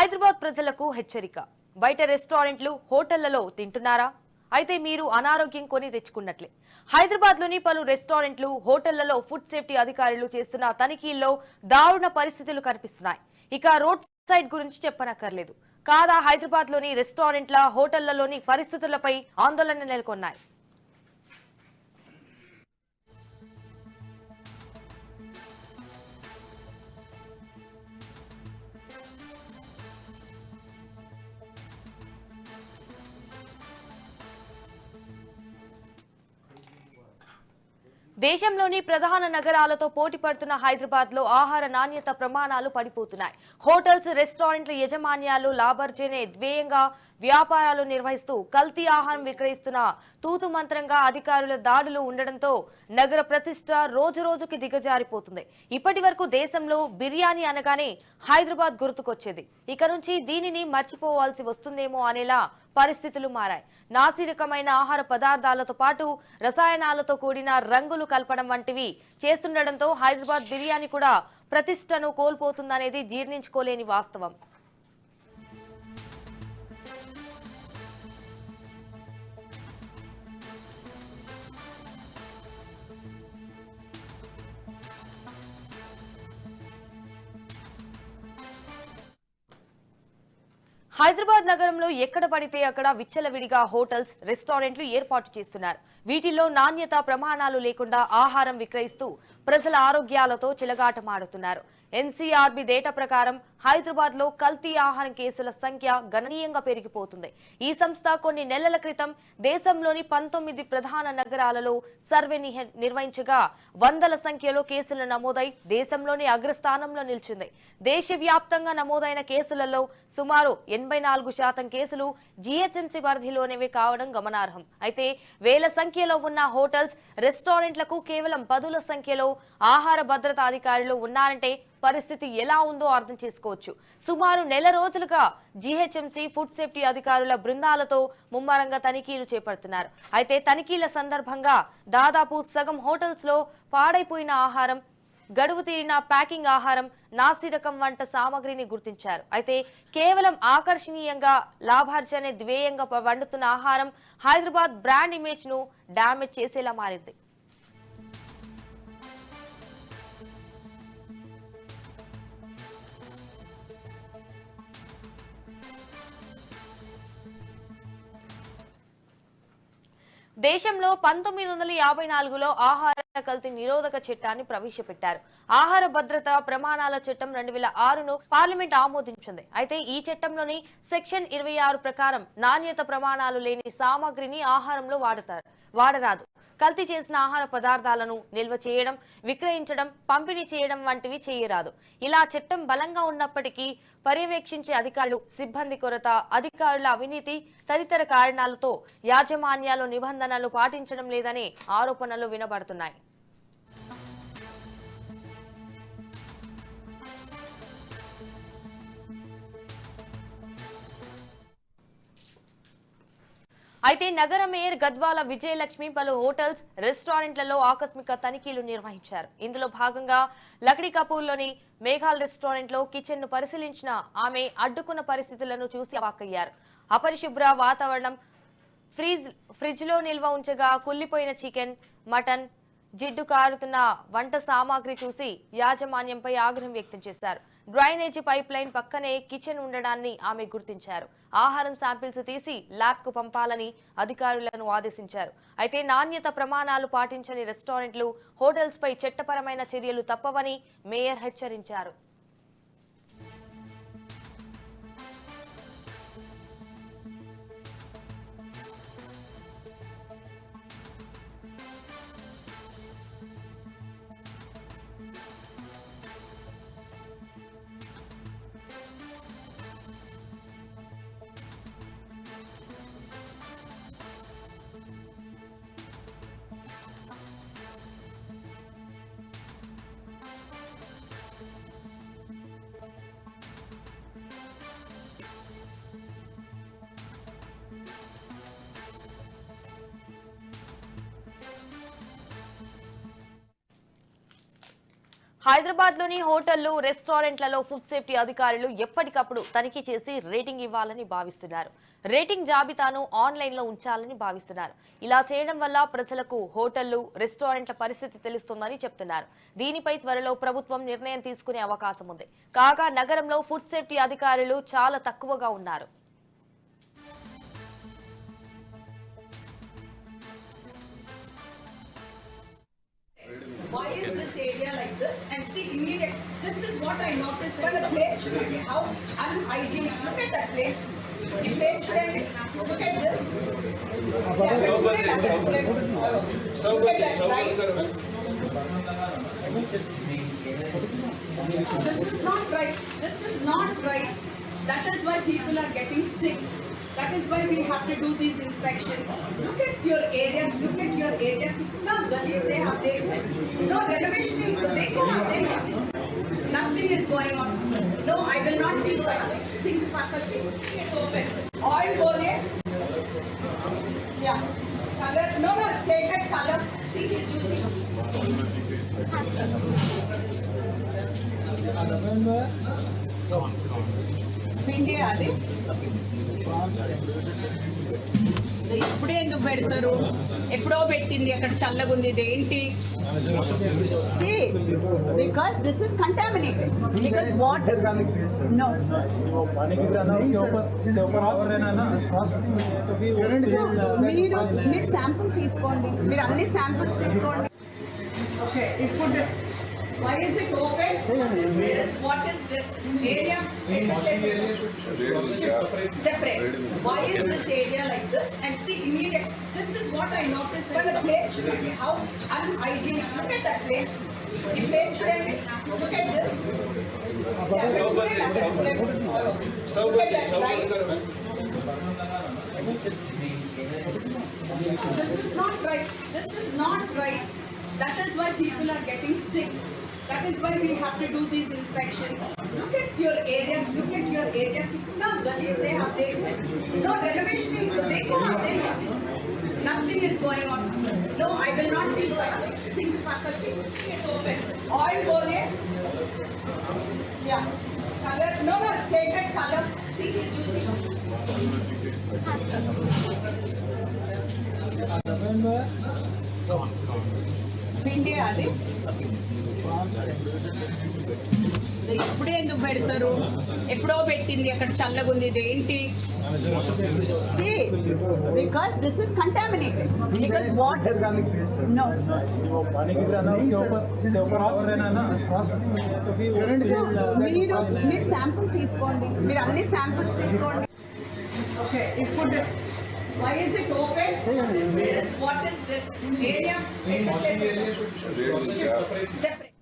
హైదరాబాద్ ప్రజలకు హెచ్చరిక. బయట రెస్టారెంట్లు, హోటళ్లలో తింటున్నారా? అయితే మీరు అనారోగ్యం కొని తెచ్చుకున్నట్లే. హైదరాబాద్లోని పలు రెస్టారెంట్లు, హోటళ్లలో ఫుడ్ సేఫ్టీ అధికారులు చేస్తున్న తనిఖీల్లో దారుణ పరిస్థితులు కనిపిస్తున్నాయి. ఇక రోడ్ సైడ్ గురించి చెప్పనక్కర్లేదు. కాదా హైదరాబాద్లోని రెస్టారెంట్ల, హోటళ్లలోని పరిస్థితులపై ఆందోళన నెలకొన్నాయి. దేశంలోని ప్రధాన నగరాలతో పోటీ పడుతున్న హైదరాబాద్ లో ఆహార నాణ్యత ప్రమాణాలు పడిపోతున్నాయి. హోటల్స్, రెస్టారెంట్ల యజమాన్యాలు లాభార్జనే ధ్యేయంగా వ్యాపారాలు నిర్వహిస్తూ కల్తీ ఆహారం విక్రయిస్తున్న తూతు మంత్రంగా అధికారుల దాడులు ఉండడంతో నగర ప్రతిష్ట రోజు రోజుకి దిగజారిపోతుంది. ఇప్పటి వరకు దేశంలో బిర్యానీ అనగానే హైదరాబాద్ గుర్తుకొచ్చేది. ఇక నుంచి దీనిని మర్చిపోవాల్సి వస్తుందేమో అనేలా పరిస్థితులు మారాయి. నాసిరకమైన ఆహార పదార్థాలతో పాటు రసాయనాలతో కూడిన రంగులు కలపడం వంటివి చేస్తుండటంతో హైదరాబాద్ బిర్యానీ కూడా ప్రతిష్టను కోల్పోతుందనేది జీర్ణించుకోలేని వాస్తవం. హైదరాబాద్ నగరంలో ఎక్కడ పడితే అక్కడ విచ్చలవిడిగా హోటల్స్, రెస్టారెంట్లు ఏర్పాటు చేస్తున్నారు. వీటిల్లో నాణ్యత ప్రమాణాలు లేకుండా ఆహారం విక్రయిస్తూ ప్రజల ఆరోగ్యాలతో చిలగాటమాడుతున్నారు. ఎన్సీఆర్బీ డేటా ప్రకారం హైదరాబాద్ లో కల్తీ ఆహారం కేసుల సంఖ్య గణనీయంగా పెరిగిపోతుంది. ఈ సంస్థ కొన్ని నెలల క్రితం దేశంలోని 19 ప్రధాన నగరాలలో సర్వే నిర్వహించగా వందల సంఖ్యలో కేసులు నమోదై దేశంలోని అగ్రస్థానంలో నిలిచింది. దేశవ్యాప్తంగా నమోదైన కేసులలో సుమారు 84% కేసులు జీహెచ్ఎంసీ పరిధిలోనివి కావడం గమనార్హం. అయితే వేల సంఖ్యలో ఉన్న హోటల్స్, రెస్టారెంట్లకు కేవలం 10ల సంఖ్యలో ఆహార భద్రతా అధికారులు ఉన్నారంటే పరిస్థితి ఎలా ఉందో అర్థం చేసుకోవచ్చు. సుమారు నెల రోజులుగా జీహెచ్ఎంసీ ఫుడ్ సేఫ్టీ అధికారుల బృందాలతో ముమ్మరంగా తనిఖీలు చేపడుతున్నారు. అయితే తనిఖీల సందర్భంగా దాదాపు సగం హోటల్స్ లో పాడైపోయిన ఆహారం, గడువు తీరిన ప్యాకింగ్ ఆహారం, నాసిరకం వంట సామగ్రిని గుర్తించారు. అయితే కేవలం ఆకర్షణీయంగా లాభార్జనే ధ్యేయంగా వండుతున్న ఆహారం హైదరాబాద్ బ్రాండ్ ఇమేజ్ ను డ్యామేజ్ చేసేలా మారింది. దేశంలో 1954లో ఆహార కల్తీ నిరోధక చట్టాన్ని ప్రవేశపెట్టారు. ఆహార భద్రత ప్రమాణాల చట్టం 2006ను పార్లమెంట్ ఆమోదించింది. అయితే ఈ చట్టంలోని సెక్షన్ 26 ప్రకారం నాణ్యత ప్రమాణాలు లేని సామగ్రిని ఆహారంలో వాడరాదు. కల్తీ చేసిన ఆహార పదార్థాలను నిల్వ చేయడం, విక్రయించడం, పంపిణీ చేయడం వంటివి చేయరాదు. ఇలా చట్టం బలంగా ఉన్నప్పటికీ పర్యవేక్షించే అధికారులు, సిబ్బంది కొరత, అధికారుల అవినీతి తదితర కారణాలతో యాజమాన్యాలు నిబంధనలు పాటించడం లేదనే ఆరోపణలు వినబడుతున్నాయి. అయితే నగర మేయర్ గద్వాల విజయలక్ష్మి పలు హోటల్స్, రెస్టారెంట్లలో ఆకస్మిక తనిఖీలు నిర్వహించారు. ఇందులో భాగంగా లక్డీ కపూర్లోని మేఘాల్ రెస్టారెంట్ లో కిచెన్ ను పరిశీలించిన ఆమె అడ్డుకున్న పరిస్థితులను చూసి అవాక్కయ్యారు. అపరిశుభ్ర వాతావరణం, ఫ్రిడ్జ్ లో నిల్వ ఉంచగా కుళ్లిపోయిన చికెన్, మటన్, జిడ్డు కారుతున్న వంట సామాగ్రి చూసి యాజమాన్యంపై ఆగ్రహం వ్యక్తం చేశారు. డ్రైనేజీ పైప్ లైన్ పక్కనే కిచెన్ ఉండడాన్ని ఆమె గుర్తించారు. ఆహారం శాంపిల్స్ తీసి ల్యాబ్ కు పంపాలని అధికారులను ఆదేశించారు. అయితే నాణ్యత ప్రమాణాలు పాటించని రెస్టారెంట్లు, హోటల్స్ పై చట్టపరమైన చర్యలు తప్పవని మేయర్ హెచ్చరించారు. హైదరాబాద్ లోని హోటళ్లు రెస్టారెంట్లలో ఫుడ్ సేఫ్టీ అధికారులు ఎప్పటికప్పుడు తనిఖీ చేసి రేటింగ్ ఇవ్వాలని భావిస్తున్నారు. రేటింగ్ జాబితాను ఆన్లైన్ లో ఉంచాలని భావిస్తున్నారు. ఇలా చేయడం వల్ల ప్రజలకు హోటళ్లు రెస్టారెంట్ల పరిస్థితి తెలుస్తుందని చెప్తున్నారు. దీనిపై త్వరలో ప్రభుత్వం నిర్ణయం తీసుకునే అవకాశం ఉంది. కాగా నగరంలో ఫుడ్ సేఫ్టీ అధికారులు చాలా తక్కువగా ఉన్నారు. Why is this area like this? And see, immediate. This is what I noticed. But the place should be how unhygienic. Look at that place. The place shouldn't. Look at this. Yeah, look at that rice. This is not right. This is not right. That is why people are getting sick. That is why we have to do these inspections. Look at your area. Look at your area. कितना गली से आप देख रहे हैं. No renovation is देखो आप देख रहे हैं. Nothing is going on. No, I will not leave that. Sink faculty is open. Oil बोले. Yeah. Color. No, take that color. See, he's using. పిండి అది ఇప్పుడే ఎందుకు పెడతారు? ఎప్పుడో పెట్టింది, అక్కడ చల్లగా ఉంది. ఇది ఏంటి? See, because this is contaminated. Because what? No. మీరు శాంపుల్ తీసుకోండి, మీరు అన్ని శాంపుల్స్ తీసుకోండి. ఓకే, ఇప్పుడు why is it open? What is this area? Separate. Why is this area like this? And see, immediate. This is what I noticed. But the place should be how unhygienic. Look at that place. The place shouldn't. Look at this. Yeah, look at that rice. This is not right. This is not right. That is why people are getting sick. That is why we have to do these inspections. Look at your area. Look at your area. कितना गली से आप देख रहे हैं. No renovation is देखो आप देख रहे हैं. Nothing is going on. No, I will not leave that. Sink faculty is open. Oil बोले. Yeah. Color. No, take that color. See, he's using. పిండి అది ఇప్పుడే ఎందుకు పెడతారు? ఎప్పుడో పెట్టింది, అక్కడ చల్లగా ఉంది. ఇది ఏంటి? See, because this is contaminated. Because what? No. మీరు శాంపుల్ తీసుకోండి, మీరు అన్ని శాంపుల్స్ తీసుకోండి. ఓకే, ఇప్పుడు why is it open? What is this area? Separate.